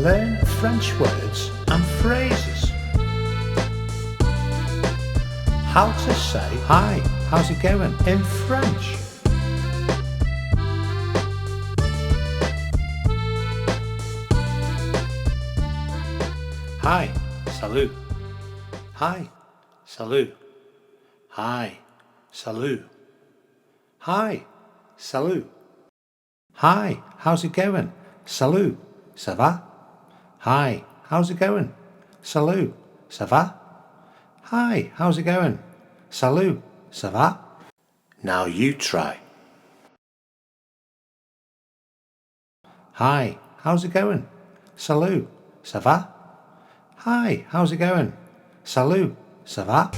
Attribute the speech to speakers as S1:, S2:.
S1: Learn French words and phrases. How to say hi, how's it going in French. Hi, salut. Hi, salut. Hi, salut. Hi, salut. Hi, how's it going? Salut, ça va? Hi, how's it going? Salut, ça va? Hi, how's it going? Salut, ça va? Now you try. Hi, how's it going? Salut, ça va? Hi, how's it going? Salut, ça va?